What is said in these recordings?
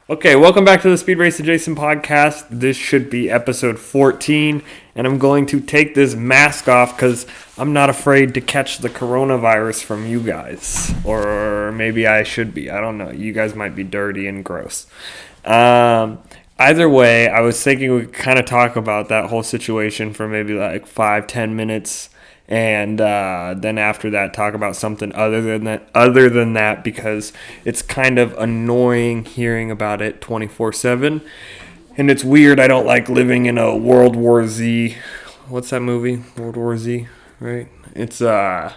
Okay, welcome back to the SpeedRacinJason Podcast. This should be episode 14, and I'm going to take this mask off because I'm not afraid to catch the coronavirus from you guys. Or maybe I should be. I don't know. You guys might be dirty and gross. Either way, I was thinking we could kind of talk about that whole situation for maybe like 5-10 minutes. And then after that, talk about something other than that, because it's kind of annoying hearing about it 24/7, and it's weird. I don't like living in a World War Z. What's that movie? World War Z, right? It's I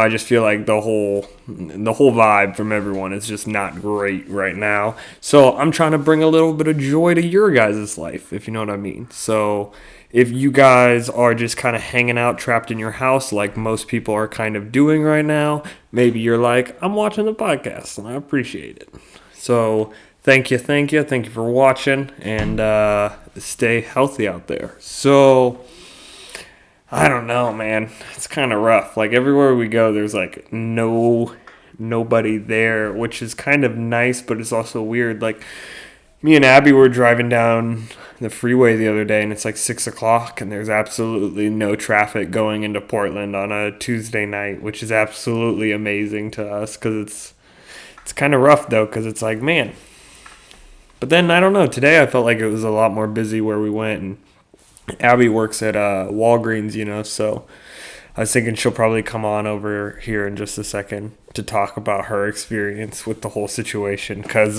just feel like the whole vibe from everyone is just not great right now. So I'm trying to bring a little bit of joy to your guys' life, if you know what I mean. So if you guys are just kind of hanging out trapped in your house like most people are kind of doing right now, maybe you're like, I'm watching the podcast, and I appreciate it. So thank you for watching, and stay healthy out there. So I don't know, man. It's kind of rough. Like everywhere we go, there's like nobody there, which is kind of nice, but it's also weird. Like me and Abby were driving down the freeway the other day, and it's like 6 o'clock, and there's absolutely no traffic going into Portland on a Tuesday night, which is absolutely amazing to us, because it's kind of rough though, because it's like, man. But then I don't know. Today I felt like it was a lot more busy where we went, and Abby works at Walgreens, so I was thinking she'll probably come on over here in just a second to talk about her experience with the whole situation, because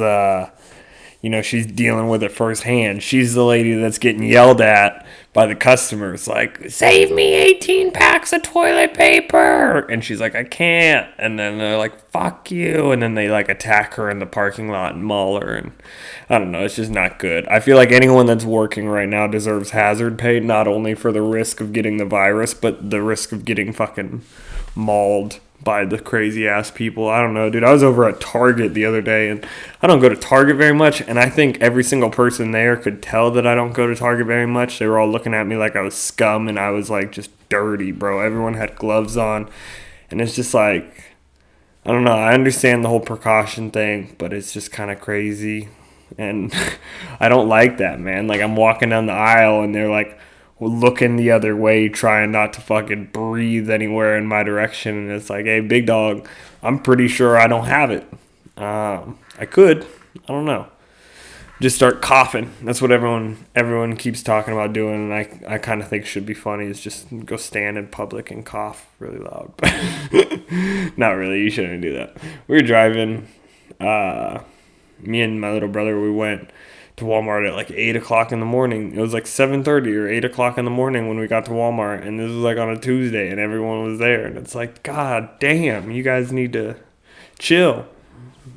she's dealing with it firsthand. She's the lady that's getting yelled at by the customers, like, save me 18 packs of toilet paper. And she's like, I can't. And then they're like, fuck you. And then they like attack her in the parking lot and maul her. And I don't know, it's just not good. I feel like anyone that's working right now deserves hazard pay, not only for the risk of getting the virus, but the risk of getting fucking mauled by the crazy ass people. I don't know, dude. I was over at Target the other day, and I don't go to Target very much, and I think every single person there could tell that I don't go to Target very much. They were all looking at me like I was scum, and I was like just dirty, bro. Everyone had gloves on, and it's just like, I don't know. I understand the whole precaution thing, but it's just kind of crazy, and I don't like that, man. Like, I'm walking down the aisle, and they're like looking the other way, trying not to fucking breathe anywhere in my direction, and it's like, hey, big dog, I'm pretty sure I don't have it. I could, I don't know, just start coughing. That's what everyone keeps talking about doing, and I kind of think should be funny, is just go stand in public and cough really loud. Not really, you shouldn't do that. We were driving, me and my little brother, we went to Walmart at like 8 o'clock in the morning. It was like 7:30 or 8 o'clock in the morning when we got to Walmart, and this was like on a Tuesday, and everyone was there, and it's like, god damn, you guys need to chill.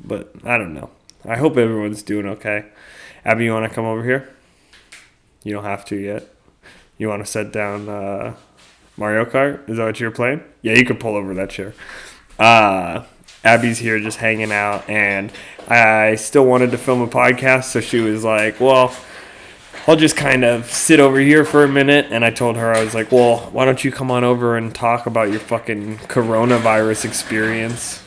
But I don't know. I hope everyone's doing okay. Abby, you want to come over here? You don't have to yet. You want to set down Mario Kart? Is that what you're playing? Yeah, you can pull over that chair. Abby's here just hanging out, and I still wanted to film a podcast, so she was like, well, I'll just kind of sit over here for a minute. And I told her, I was like, well, why don't you come on over and talk about your fucking coronavirus experience?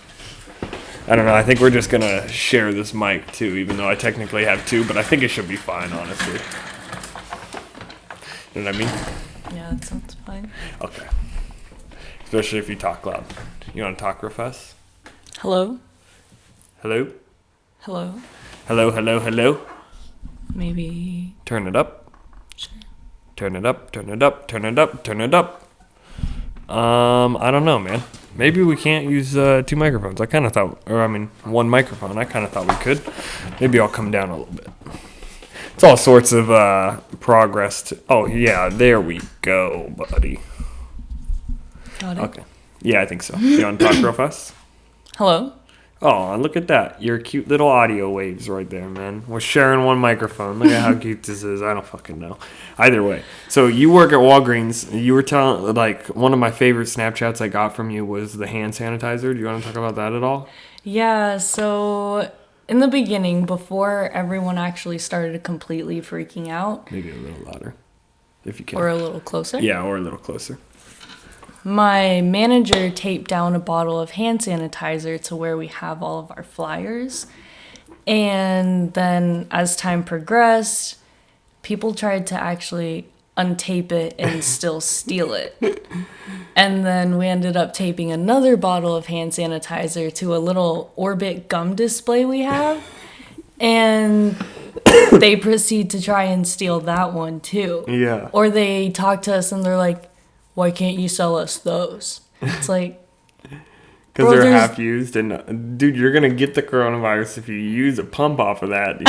I don't know, I think we're just going to share this mic too, even though I technically have two, but I think it should be fine, honestly. You know what I mean? Yeah, that sounds fine. Okay. Especially if you talk loud. You want to talk real fast? Hello? Hello? Hello? Hello? Maybe... Turn it up. Sure. Turn it up. I don't know, man. Maybe we can't use two microphones. One microphone. I kind of thought we could. Maybe I'll come down a little bit. It's all sorts of progress. Oh, yeah, there we go, buddy. Got it? Okay. Yeah, I think so. You want to talk real fast? Hello? Oh, look at that. Your cute little audio waves right there, man. We're sharing one microphone. Look at how cute this is. I don't fucking know. Either way. So you work at Walgreens. You were telling, like, one of my favorite Snapchats I got from you was the hand sanitizer. Do you want to talk about that at all? Yeah, so in the beginning, before everyone actually started completely freaking out. Maybe a little louder, if you can. Or a little closer? Yeah, or a little closer. My manager taped down a bottle of hand sanitizer to where we have all of our flyers. And then as time progressed, people tried to actually untape it and still steal it. And then we ended up taping another bottle of hand sanitizer to a little Orbit gum display we have. And they proceed to try and steal that one too. Yeah. Or they talk to us and they're like, why can't you sell us those? It's like, because they're half used, and dude, you're gonna get the coronavirus if you use a pump off of that. You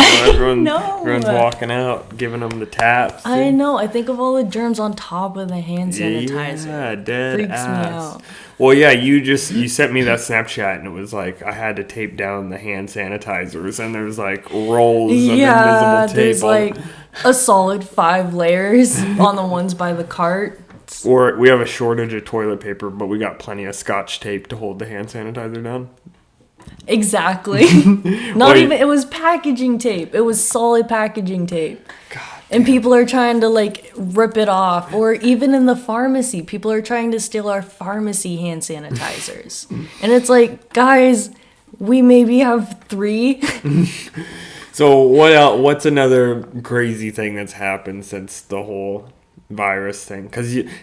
know, everyone's walking out, giving them the taps. I know. I think of all the germs on top of the hand sanitizer. Yeah, dead Freaks ass. me out. Well, yeah, you sent me that Snapchat, and it was like I had to tape down the hand sanitizers, and there's like rolls of invisible tape. There's like a solid 5 layers on the ones by the cart. Or we have a shortage of toilet paper, but we got plenty of Scotch tape to hold the hand sanitizer down. Exactly. It was packaging tape. It was solid packaging tape. God. And people are trying to like rip it off. Or even in the pharmacy, people are trying to steal our pharmacy hand sanitizers. And it's like, guys, we maybe have 3. So what else? What's another crazy thing that's happened since the whole virus thing?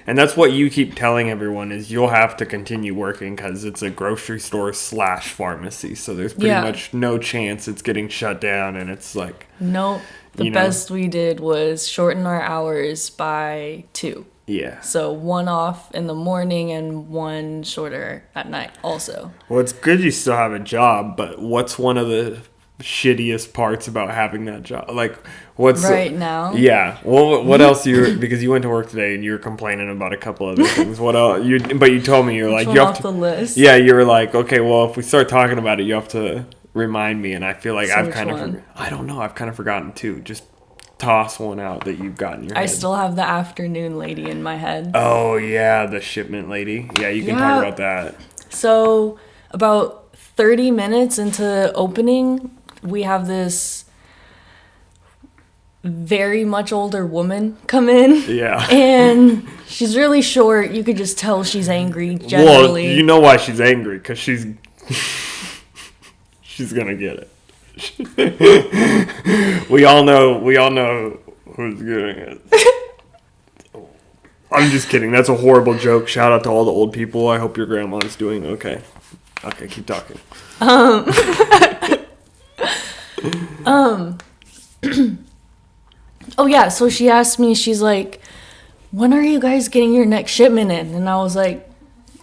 And that's what you keep telling everyone is you'll have to continue working because it's a grocery store / pharmacy, so there's pretty much no chance it's getting shut down. And it's like, nope. The best we did was shorten our hours by 2. Yeah. So 1 off in the morning and 1 shorter at night also. Well, it's good you still have a job, but what's one of the shittiest parts about having that job? Like, what's right now? Yeah. Well, what else because you went to work today and you were complaining about a couple other things. What else? But you told me you're like, you have off the list. Yeah, you were like, okay, well, if we start talking about it, you have to remind me. And I feel like So I've kind of I don't know, I've kind of forgotten too. Just toss one out that you've got in your head. I still have the afternoon lady in my head. Oh yeah, the shipment lady. Yeah, you can talk about that. So about 30 minutes into opening, we have this very much older woman come in. Yeah. And she's really short. You could just tell she's angry generally. Well, you know why she's angry, because she's gonna get it. we all know who's getting it. I'm just kidding. That's a horrible joke. Shout out to all the old people. I hope your grandma's doing okay. Okay, keep talking. Oh yeah, so she asked me, she's like, when are you guys getting your next shipment in? And I was like,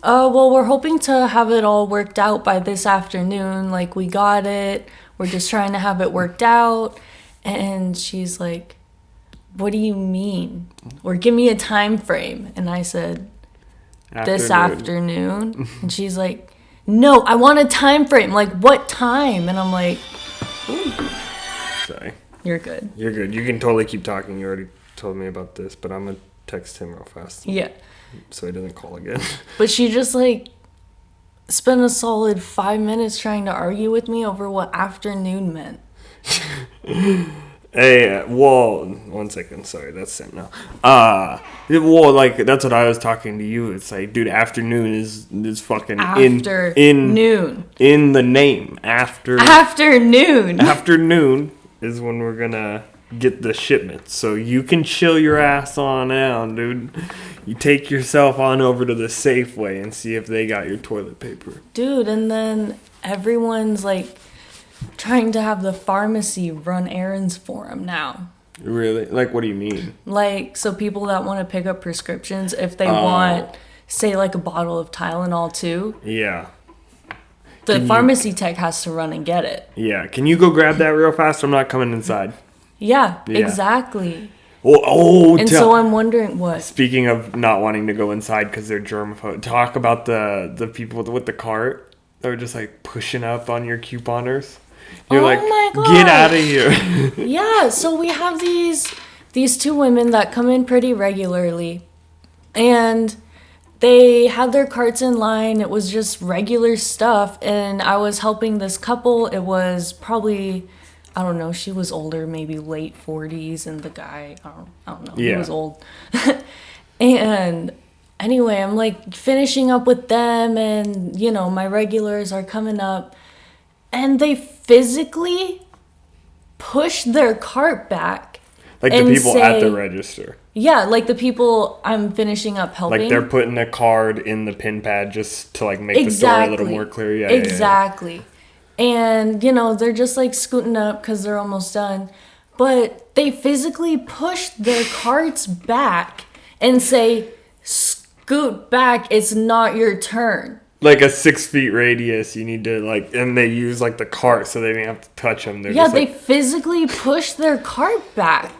well, we're hoping to have it all worked out by this afternoon. Like, we got it. We're just trying to have it worked out. And she's like, what do you mean? Or give me a time frame. And I said, this afternoon. And she's like, no, I want a time frame. Like, what time? And I'm like, ooh. Sorry. You're good. You're good. You can totally keep talking. You already told me about this, but I'm going to text him real fast. Yeah. So he doesn't call again. But she just, like, spent a solid 5 minutes trying to argue with me over what afternoon meant. Hey, well, 1 second. Sorry, that's sent now. Well, like, that's what I was talking to you. It's like, dude, afternoon is fucking noon. In the name. Afternoon. Afternoon is when we're gonna get the shipment. So you can chill your ass on down, dude. You take yourself on over to the Safeway and see if they got your toilet paper. Dude, and then everyone's, like, trying to have the pharmacy run errands for them now. Really? Like, what do you mean? Like, so people that want to pick up prescriptions, if they want, say, like a bottle of Tylenol too. Yeah. The pharmacy tech has to run and get it. Yeah. Can you go grab that real fast? I'm not coming inside. Yeah. Exactly. So I'm wondering what. Speaking of not wanting to go inside because they're germaphobe, talk about the people with the cart that were just like pushing up on your couponers. You're like, my God. Get out of here. Yeah, so we have these 2 women that come in pretty regularly, and they had their carts in line. It was just regular stuff, and I was helping this couple. It was probably, I don't know, she was older, maybe late 40s, and the guy, I don't know, he was old. And anyway, I'm like finishing up with them, and, you know, my regulars are coming up, and they physically push their cart back. Like the people at the register. Yeah, like the people I'm finishing up helping. Like they're putting a card in the pin pad just to like make the story a little more clear. Yeah, exactly. Yeah. And, you know, they're just like scooting up because they're almost done. But they physically push their carts back and say, scoot back, it's not your turn. Like a 6 feet radius, you need to like, and they use like the cart so they don't have to touch them. They're just they physically push their cart back.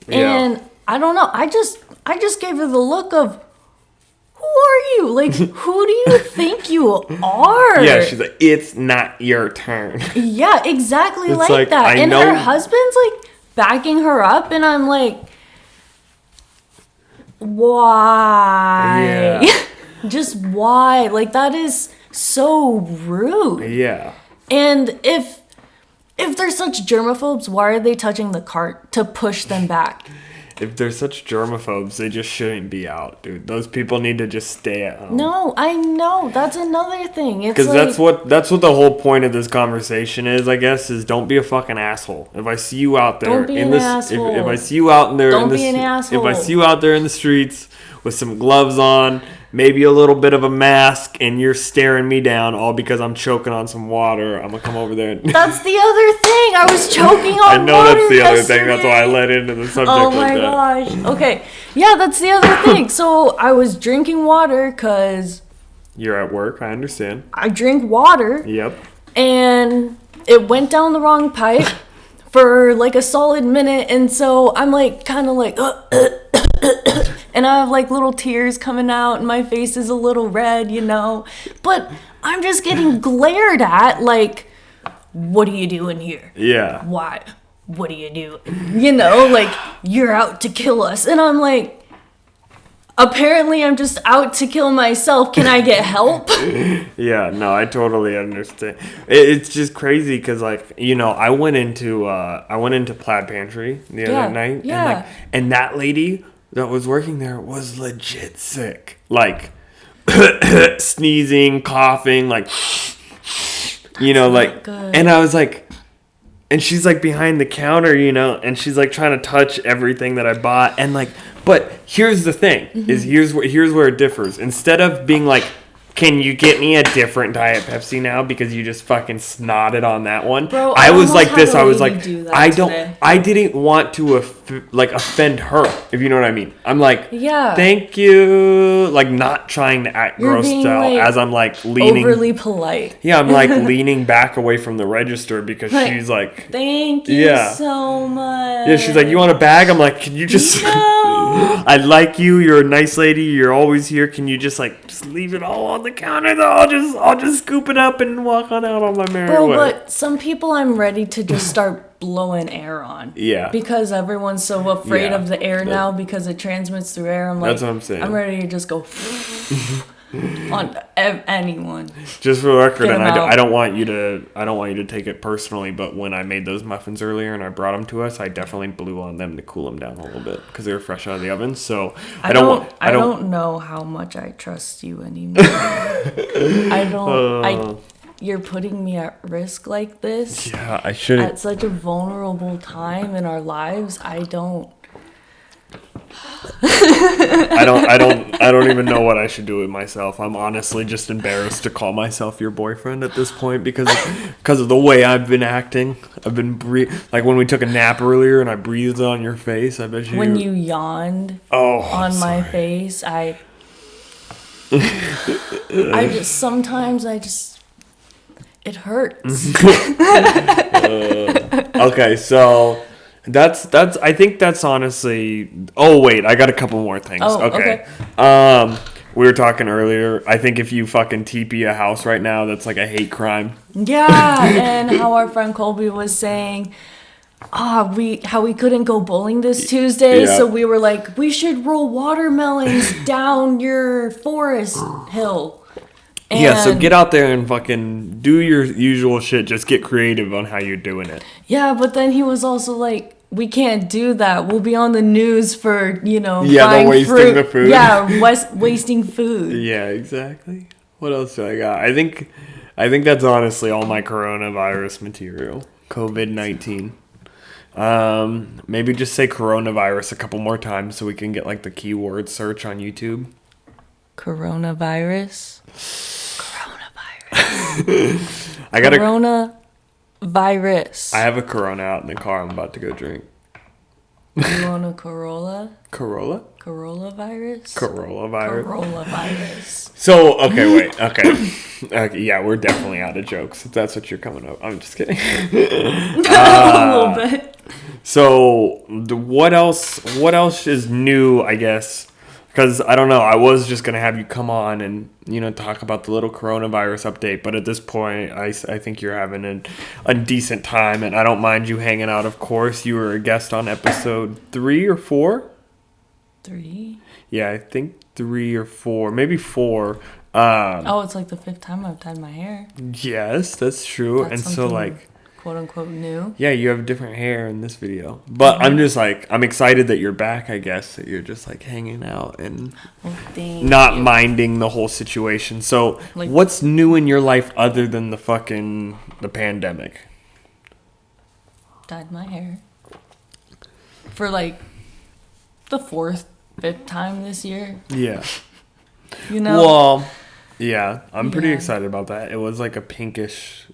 And I don't know, I just gave her the look of, who are you? Like, who do you think you are? Yeah, she's like, it's not your turn. Yeah, exactly like that. And her husband's like backing her up, and I'm like, why? Yeah. Just why? Like, that is so rude. Yeah. And if they're such germaphobes, why are they touching the cart to push them back? If they're such germaphobes, they just shouldn't be out, dude. Those people need to just stay at home. No, I know. That's another thing. Because like, that's what the whole point of this conversation is, I guess, is don't be a fucking asshole. If I see you out there asshole. If I see you out there don't be an asshole. If I see you out there in the streets with some gloves on, maybe a little bit of a mask, and you're staring me down all because I'm choking on some water, I'm gonna come over there. That's the other thing. I was choking on water. I know that's the other thing. That's why I led into the subject like that. Oh my gosh. Okay. Yeah, that's the other thing. So I was drinking water because you're at work. I understand. I drink water. Yep. And it went down the wrong pipe for like a solid minute, and so I'm like kind of like and I have like little tears coming out and my face is a little red, you know, but I'm just getting glared at like, what are you doing here? Yeah. Why? What do you do? You know, like, you're out to kill us. And I'm like, apparently I'm just out to kill myself. Can I get help? Yeah, no, I totally understand. It's just crazy because, like, you know, I went into Plaid Pantry the other night. Yeah. And that lady that was working there was legit sick. Like, sneezing, coughing, like, you know, like, good. And I was like, and she's like behind the counter, you know, and she's like trying to touch everything that I bought. And like, but here's the thing, is here's where it differs. Instead of being like, can you get me a different Diet Pepsi now because you just fucking snotted on that one? Bro, I was like this. I was like, today. I didn't want to offend her, if you know what I mean. I'm like, yeah, thank you. Like, not trying to act grossed out as I'm like leaning. Overly polite. Yeah, I'm like leaning back away from the register because she's like, thank you so much. Yeah, she's like, you want a bag? I'm like, can you just... No. I like you. You're a nice lady. You're always here. Can you just leave it all on the counter though? I'll just scoop it up and walk on out on my merry way. But some people I'm ready to just start blowing air on. Yeah. Because everyone's so afraid of the air now because it transmits through air. I'm like, that's what I'm saying. I'm ready to just go on anyone. Just for the record, and I don't want you to take it personally, but when I made those muffins earlier and I brought them to us, I definitely blew on them to cool them down a little bit because they were fresh out of the oven. So I don't know how much I trust you anymore. You're putting me at risk like this. Yeah, I shouldn't. At such a vulnerable time in our lives, I don't even know what I should do with myself. I'm honestly just embarrassed to call myself your boyfriend at this point because of the way I've been acting. I've been like when we took a nap earlier and I breathed on your face. I bet you. When you yawned on my face, it hurts. Okay, so that's I think that's honestly. Oh wait, I got a couple more things. Okay. We were talking earlier. I think if you fucking TP a house right now, that's like a hate crime. Yeah, and how our friend Colby was saying, how we couldn't go bowling this Tuesday, so we were like, we should roll watermelons down your forest hill. And so get out there and fucking do your usual shit. Just get creative on how you're doing it. Yeah, but then he was also like, we can't do that. We'll be on the news for, buying wasting the food. Yeah, wasting food. Yeah, exactly. What else do I got? I think that's honestly all my coronavirus material. COVID-19. Maybe just say coronavirus a couple more times so we can get like the keyword search on YouTube. Coronavirus. I got Coronavirus. I have a Corona out in the car. I'm about to go drink. You want a Corolla? Corolla? Coronavirus? Coronavirus. So, okay, wait. Okay. Okay, yeah, we're definitely out of jokes. If that's what you're coming up. I'm just kidding. A little bit. So, what else is new, I guess? Because, I don't know, I was just going to have you come on and, talk about the little coronavirus update. But at this point, I think you're having a decent time. And I don't mind you hanging out, of course. You were a guest on episode 3 or 4? 3? Yeah, I think 3 or 4. Maybe 4. It's like the 5th time I've dyed my hair. Yes, that's true. That's and so, like... quote unquote new. Yeah, you have different hair in this video. But I'm just like, I'm excited that you're back, I guess. That you're just like hanging out and not minding the whole situation. So, like, what's new in your life other than the pandemic? Dyed my hair. For like the 4th, 5th time this year. Yeah. Well, yeah, I'm pretty excited about that. It was like a pinkish...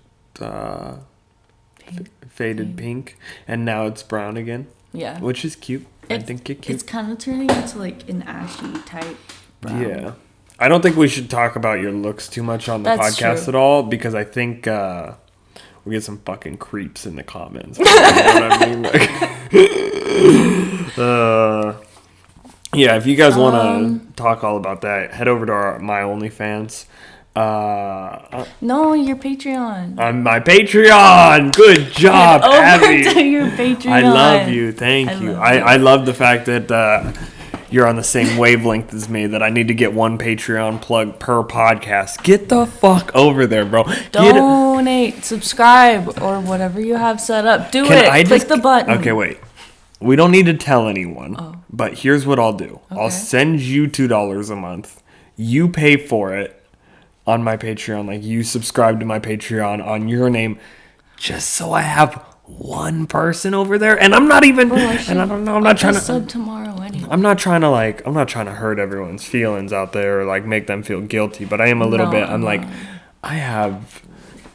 faded pink, and now it's brown again. Yeah, which is cute. I think it's cute. It's kind of turning into like an ashy type brown. Yeah, I don't think we should talk about your looks too much on the podcast at all, because I think we get some fucking creeps in the comments. You know what I mean? Yeah, if you guys want to talk all about that, head over to my OnlyFans. No, your Patreon. On my Patreon. Good job, Abby. To your Patreon. I love you. Thank you. I love the fact that you're on the same wavelength as me, that I need to get one Patreon plug per podcast. Get the fuck over there, bro. Donate, subscribe, or whatever you have set up. Click the button. Okay, wait. We don't need to tell anyone, but here's what I'll do. Okay. I'll send you $2 a month. You pay for it on my Patreon, like you subscribe to my Patreon on your name, just so I have one person over there. And I'm not even, and I don't know, I'm not trying to sub tomorrow anyway. I'm not trying to hurt everyone's feelings out there or like make them feel guilty, but I am a little bit. I'm like, I have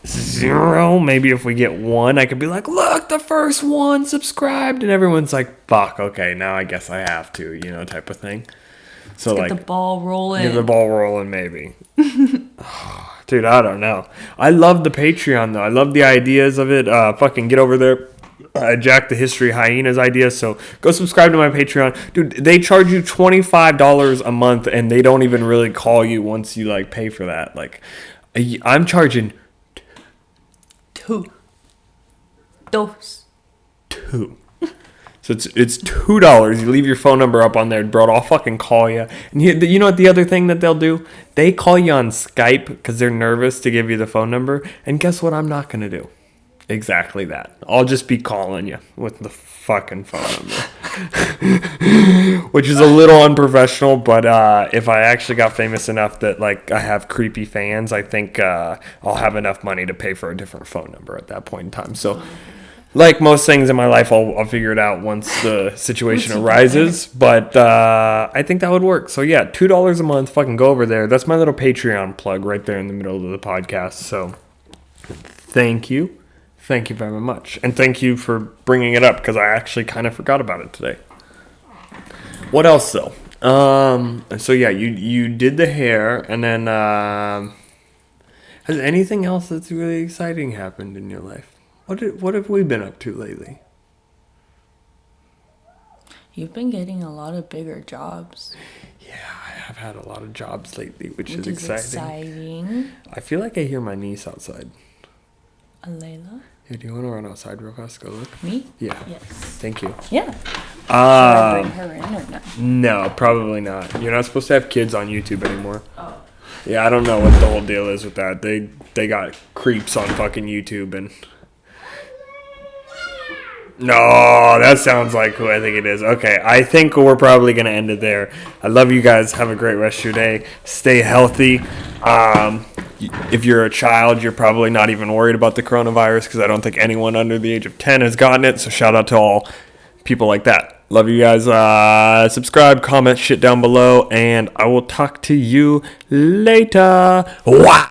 0. Maybe if we get 1, I could be like, look, the first 1 subscribed, and everyone's like, fuck, okay, now I guess I have to, type of thing. So get the ball rolling. Get the ball rolling, maybe. Dude, I don't know. I love the Patreon, though. I love the ideas of it. Fucking get over there. Jack the History Hyena's idea. So go subscribe to my Patreon. Dude, they charge you $25 a month, and they don't even really call you once you, like, pay for that. Like, I'm charging... 2. So it's $2. You leave your phone number up on there, bro. I'll fucking call you. And you know what the other thing that they'll do? They call you on Skype because they're nervous to give you the phone number. And guess what I'm not going to do? Exactly that. I'll just be calling you with the fucking phone number. Which is a little unprofessional, but if I actually got famous enough that like I have creepy fans, I think I'll have enough money to pay for a different phone number at that point in time. So... like most things in my life, I'll figure it out once the situation arises. But I think that would work. So, yeah, $2 a month. Fucking go over there. That's my little Patreon plug right there in the middle of the podcast. So, thank you. Thank you very much. And thank you for bringing it up because I actually kind of forgot about it today. What else, though? So, yeah, you did the hair. And then has anything else that's really exciting happened in your life? What have we been up to lately? You've been getting a lot of bigger jobs. Yeah, I have had a lot of jobs lately, which is exciting. I feel like I hear my niece outside. Layla? Yeah, do you want to run outside real fast? Go look. Me? Yeah. Yes. Thank you. Yeah. Should I bring her in or not? No, probably not. You're not supposed to have kids on YouTube anymore. Oh. Yeah, I don't know what the whole deal is with that. They got creeps on fucking YouTube and... No, that sounds like who I think it is. Okay, I think we're probably going to end it there. I love you guys. Have a great rest of your day. Stay healthy. if you're a child, you're probably not even worried about the coronavirus because I don't think anyone under the age of 10 has gotten it. So shout out to all people like that. Love you guys. Subscribe, comment, shit down below, and I will talk to you later. Wow.